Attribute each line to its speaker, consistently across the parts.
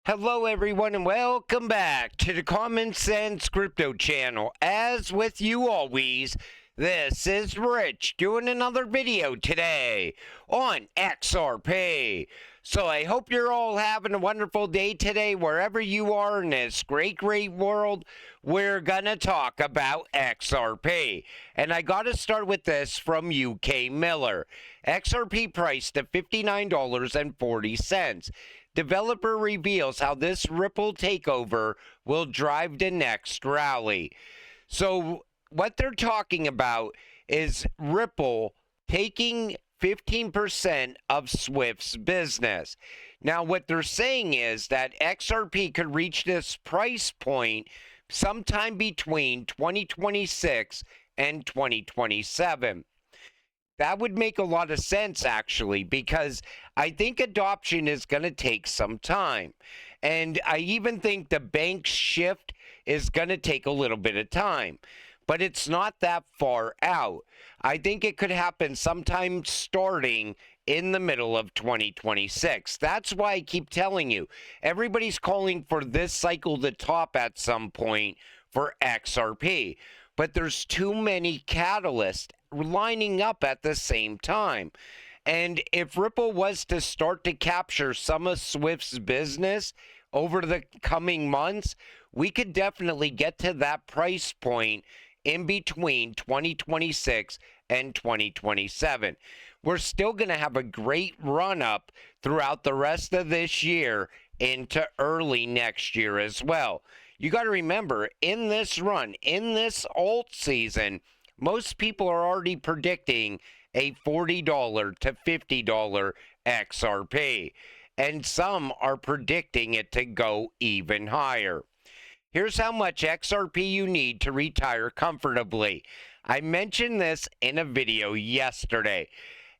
Speaker 1: Hello, everyone, and welcome back to the Common Sense Crypto channel. As with you always, this is Rich doing another video today on XRP. So I hope you're all having a wonderful day today, wherever you are in this great world. We're gonna talk about XRP. And I gotta start with this from UK Miller. XRP priced at $59.40. Developer reveals how this Ripple takeover will drive the next rally. So what they're talking about is Ripple taking 15% of Swift's business. Now, what they're saying is that XRP could reach this price point sometime between 2026 and 2027. That would make a lot of sense, actually, because I think adoption is going to take some time. And I even think the bank shift is going to take a little bit of time. But it's not that far out. I think it could happen sometime starting in the middle of 2026. That's why I keep telling you, everybody's calling for this cycle to top at some point for XRP. But there's too many catalysts lining up at the same time. And if Ripple was to start to capture some of Swift's business over the coming months, we could definitely get to that price point in between 2026 and 2027. We're still going to have a great run up throughout the rest of this year into early next year as well. You got to remember, in this run, in this alt season, most people are already predicting a $40 to $50 XRP, and some are predicting it to go even higher. Here's how much XRP you need to retire comfortably. I mentioned this in a video yesterday,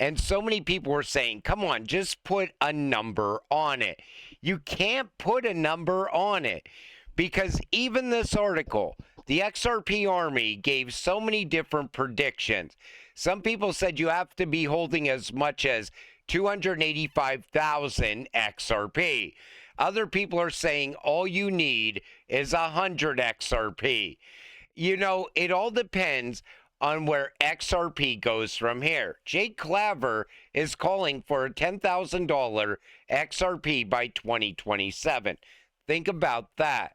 Speaker 1: and so many people were saying, come on, just put a number on it. You can't put a number on it because even this article, the XRP Army, gave so many different predictions. Some people said you have to be holding as much as 285,000 XRP. Other people are saying all you need is 100 XRP. You know, it all depends on where XRP goes from here. Jake Claver is calling for a $10,000 XRP by 2027. Think about that.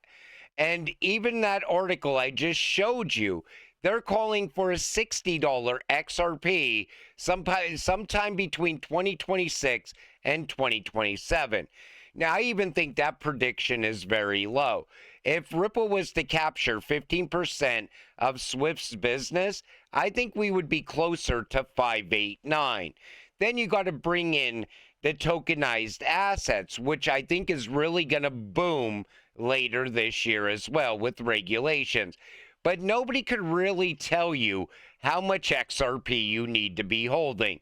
Speaker 1: And even that article I just showed you, they're calling for a $60 XRP sometime between 2026 and 2027. Now, I even think that prediction is very low. If Ripple was to capture 15% of Swift's business, I think we would be closer to 589. Then you got to bring in the tokenized assets, which I think is really going to boom later this year as well with regulations. But nobody could really tell you how much XRP you need to be holding,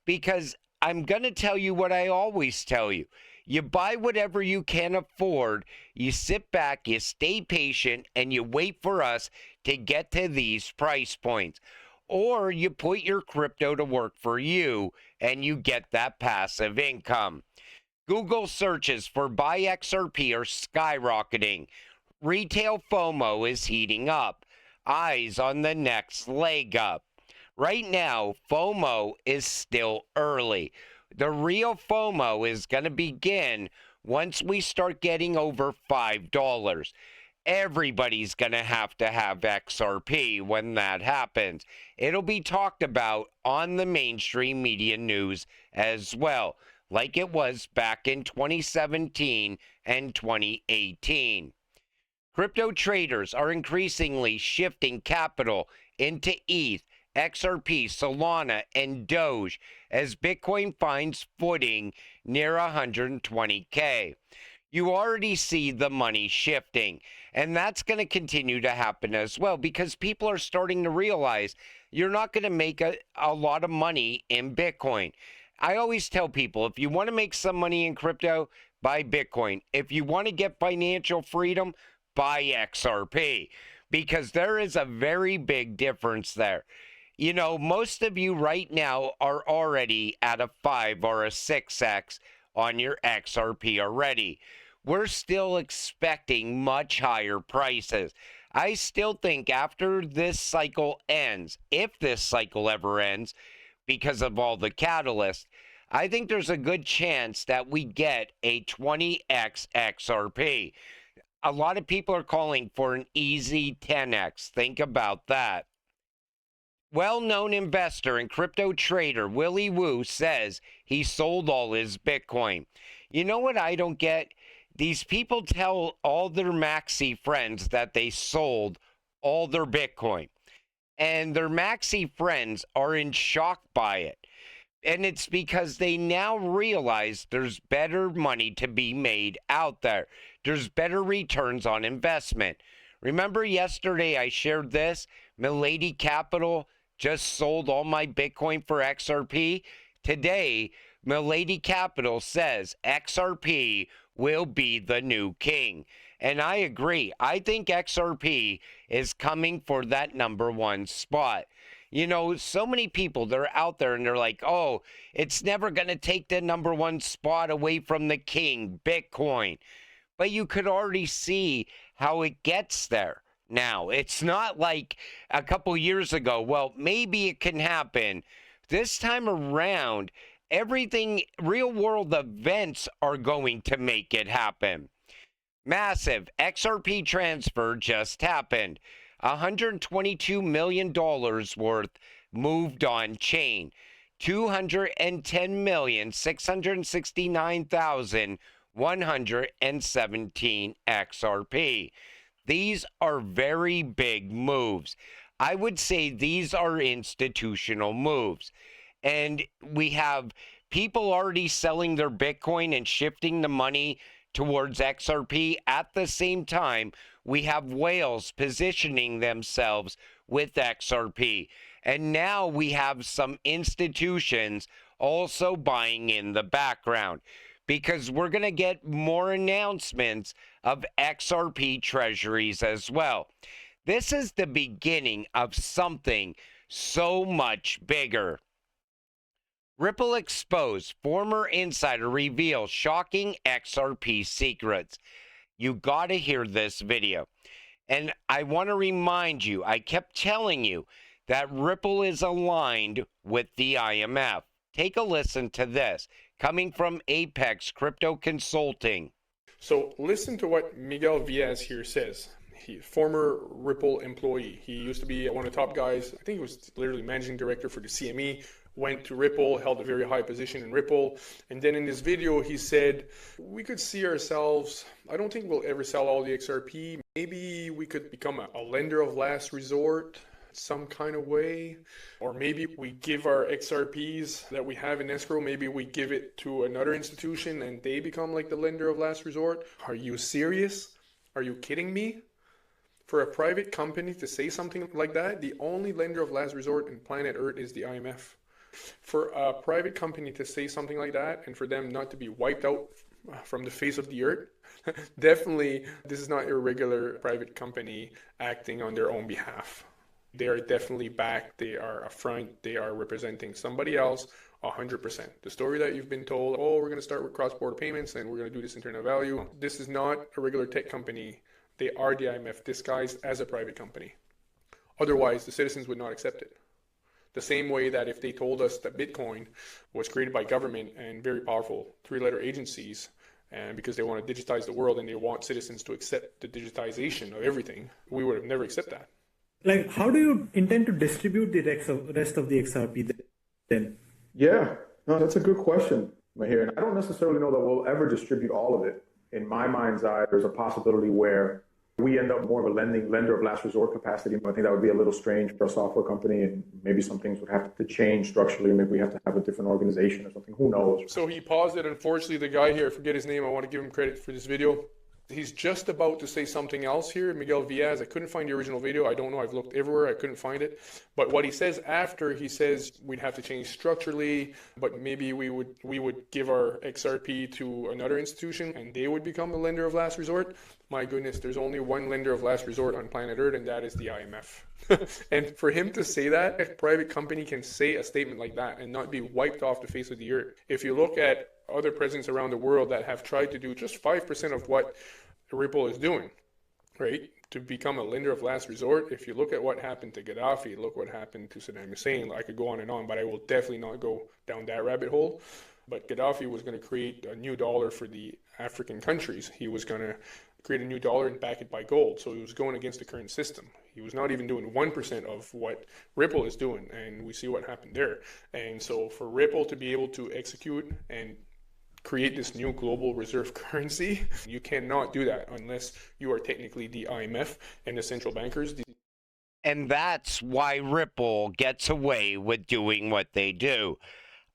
Speaker 1: because I'm going to tell you what I always tell you. You buy whatever you can afford, you sit back, you stay patient, and you wait for us to get to these price points. Or you put your crypto to work for you and you get that passive income. Google searches for buy XRP are skyrocketing. Retail FOMO is heating up. Eyes on the next leg up. Right now, FOMO is still early. The real FOMO is going to begin once we start getting over $5. Everybody's going to have XRP when that happens. It'll be talked about on the mainstream media news as well, like it was back in 2017 and 2018. Crypto traders are increasingly shifting capital into ETH, XRP, Solana, and Doge as Bitcoin finds footing near 120K. You already see the money shifting, and that's going to continue to happen as well because people are starting to realize you're not going to make a lot of money in Bitcoin. I always tell people, if you want to make some money in crypto, buy Bitcoin. If you want to get financial freedom, buy XRP, because there is a very big difference there. You know, most of you right now are already at a 5 or a 6x on your XRP already. we're still expecting much higher prices. I still think after this cycle ends, if this cycle ever ends, because of all the catalysts, I think there's a good chance that we get a 20x XRP. A lot of people are calling for an easy 10x. Think about that. Well-known investor and crypto trader Willy Woo says he sold all his Bitcoin. You know what I don't get? These people tell all their maxi friends that they sold all their Bitcoin, and their maxi friends are in shock by it. And it's because they now realize there's better money to be made out there. There's better returns on investment. Remember yesterday I shared this? Milady Capital just sold all my Bitcoin for XRP. Today, Milady Capital says XRP will be the new king. And I agree. I think XRP is coming for that #1 spot. You know, so many people, they're out there and they're like, oh, it's never going to take the #1 spot away from the king, Bitcoin. But you could already see how it gets there now. It's not like a couple years ago, well, maybe it can happen. This time around, everything, real world events are going to make it happen. Massive XRP transfer just happened. $122 million worth moved on chain. 210,669,117 XRP. These are very big moves. I would say these are institutional moves. And we have people already selling their Bitcoin and shifting the money towards XRP. At the same time, we have whales positioning themselves with XRP. And now we have some institutions also buying in the background, because we're going to get more announcements of XRP treasuries as well. This is the beginning of something so much bigger. Ripple exposed. Former insider reveals shocking XRP secrets. You gotta hear this video. And I want to remind you, I kept telling you that Ripple is aligned with the IMF. Take a listen to this, coming from Apex Crypto Consulting.
Speaker 2: So listen to what Miguel Viaz here says. He's former Ripple employee. He used to be one of the top guys. I think he was literally managing director for the CME. Went to Ripple, held a very high position in Ripple. And then in this video, he said, we could see ourselves, I don't think we'll ever sell all the XRP. Maybe we could become a lender of last resort some kind of way. Or maybe we give our XRPs that we have in escrow, maybe we give it to another institution and they become like the lender of last resort. Are you serious? Are you kidding me? For a private company to say something like that, the only lender of last resort in planet Earth is the IMF. For a private company to say something like that and for them not to be wiped out from the face of the earth, definitely this is not a regular private company acting on their own behalf. They are definitely backed, they are a front, they are representing somebody else 100%. The story that you've been told, oh, we're going to start with cross-border payments and we're going to do this internet value, this is not a regular tech company. They are the IMF disguised as a private company. Otherwise, the citizens would not accept it. The same way that if they told us that Bitcoin was created by government and very powerful three-letter agencies, and because they want to digitize the world and they want citizens to accept the digitization of everything, we would have never accepted that.
Speaker 3: Like, how do you intend to distribute the rest of the XRP then?
Speaker 4: Yeah, no, that's a good question, Mahir. And I don't necessarily know that we'll ever distribute all of it. In my mind's eye, there's a possibility where we end up more of a lender of last resort capacity. I think that would be a little strange for a software company, and maybe some things would have to change structurally. Maybe we have to have a different organization or something. Who knows?
Speaker 2: So he paused it. Unfortunately, the guy here, I forget his name. I want to give him credit for this video. He's just about to say something else here. Miguel Viaz, I couldn't find the original video. I don't know. I've looked everywhere. I couldn't find it. But what he says after, he says we'd have to change structurally, but maybe we would give our XRP to another institution and they would become the lender of last resort. My goodness, there's only one lender of last resort on planet Earth, and that is the IMF. And for him to say that, a private company can say a statement like that and not be wiped off the face of the earth. If you look at other presidents around the world that have tried to do just 5% of what Ripple is doing, right? To become a lender of last resort. If you look at what happened to Gaddafi, look what happened to Saddam Hussein. I could go on and on, but I will definitely not go down that rabbit hole. But Gaddafi was going to create a new dollar for the African countries. He was going to create a new dollar and back it by gold. So he was going against the current system. He was not even doing 1% of what Ripple is doing, and we see what happened there. And so for Ripple to be able to execute and create this new global reserve currency, you cannot do that unless you are technically the IMF and the central bankers.
Speaker 1: And that's why Ripple gets away with doing what they do.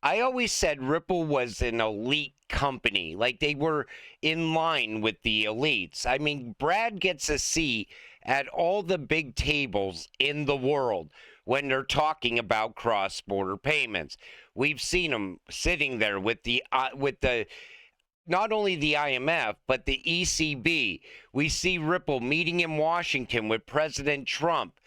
Speaker 1: I always said Ripple was an elite company, like they were in line with the elites. I mean, Brad gets a seat at all the big tables in the world when they're talking about cross-border payments. We've seen him sitting there with the not only the IMF, but the ECB. We see Ripple meeting in Washington with President Trump.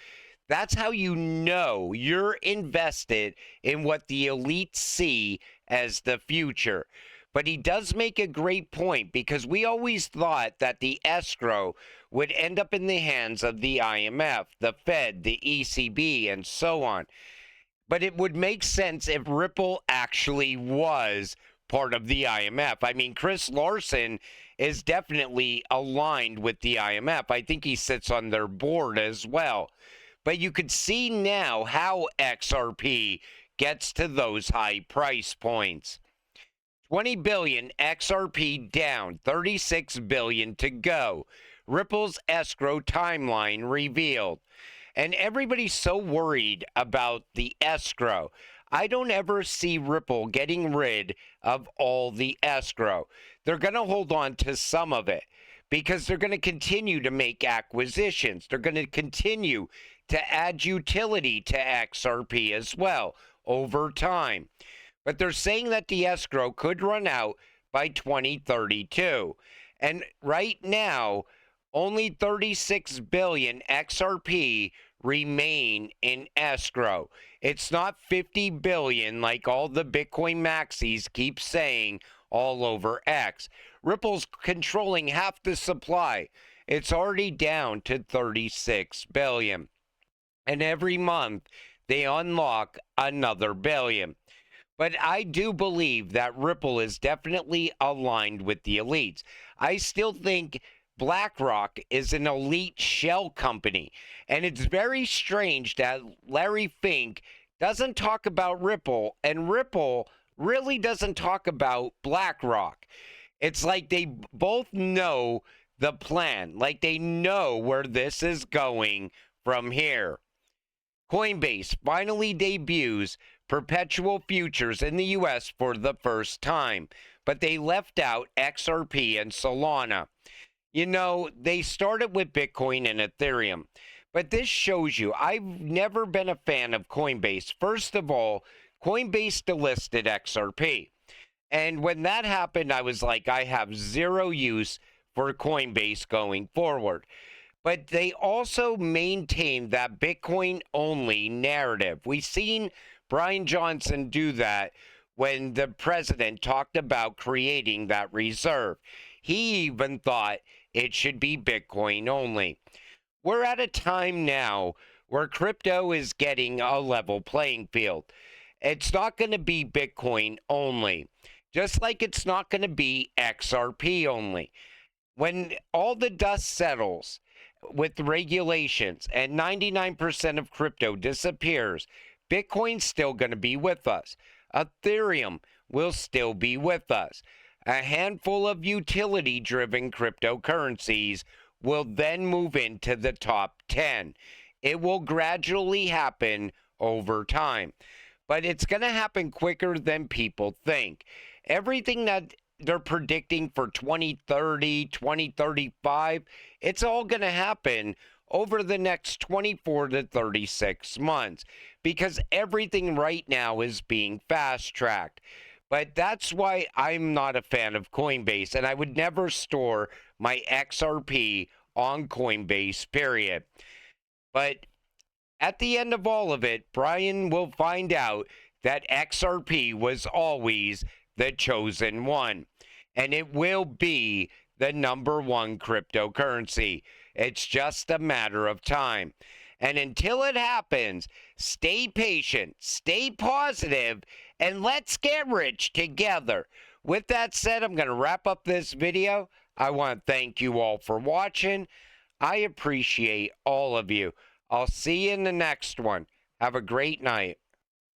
Speaker 1: That's how you know you're invested in what the elites see as the future. But he does make a great point, because we always thought that the escrow would end up in the hands of the IMF, the Fed, the ECB, and so on. But it would make sense if Ripple actually was part of the IMF. I mean, Chris Larson is definitely aligned with the IMF. I think he sits on their board as well. But you could see now how XRP gets to those high price points. 20 billion XRP down, 36 billion to go. Ripple's escrow timeline revealed. And everybody's so worried about the escrow. I don't ever see Ripple getting rid of all the escrow. They're going to hold on to some of it because they're going to continue to make acquisitions. They're going to continue to add utility to XRP as well over time. But they're saying that the escrow could run out by 2032. And right now, only 36 billion XRP remain in escrow. It's not 50 billion like all the Bitcoin maxis keep saying all over X. Ripple's controlling half the supply. It's already down to 36 billion. And every month they unlock another billion. But I do believe that Ripple is definitely aligned with the elites. I still think BlackRock is an elite shell company. And it's very strange that Larry Fink doesn't talk about Ripple, and Ripple really doesn't talk about BlackRock. It's like they both know the plan, like they know where this is going from here. Coinbase finally debuts perpetual futures in the U.S. for the first time, but they left out XRP and Solana. You know, they started with Bitcoin and Ethereum, but this shows you I've never been a fan of Coinbase. First of all, Coinbase delisted XRP. And when that happened, I was like, I have zero use for Coinbase going forward. But they also maintained that Bitcoin-only narrative. We've seen Brian Johnson do that when the president talked about creating that reserve. He even thought it should be Bitcoin only. We're at a time now where crypto is getting a level playing field. It's not going to be Bitcoin only, just like it's not going to be XRP only. When all the dust settles with regulations and 99% of crypto disappears, Bitcoin's still going to be with us. Ethereum will still be with us. A handful of utility-driven cryptocurrencies will then move into the top 10. It will gradually happen over time, but it's going to happen quicker than people think. Everything that they're predicting for 2030, 2035, it's all going to happen over the next 24 to 36 months because everything right now is being fast-tracked. But that's why I'm not a fan of Coinbase, and I would never store my XRP on Coinbase, period. But at the end of all of it, Brian will find out that XRP was always the chosen one. And it will be the #1 cryptocurrency. It's just a matter of time. And until it happens, stay patient, stay positive, and let's get rich together. With that said, I'm going to wrap up this video. I want to thank you all for watching. I appreciate all of you. I'll see you in the next one. Have a great night.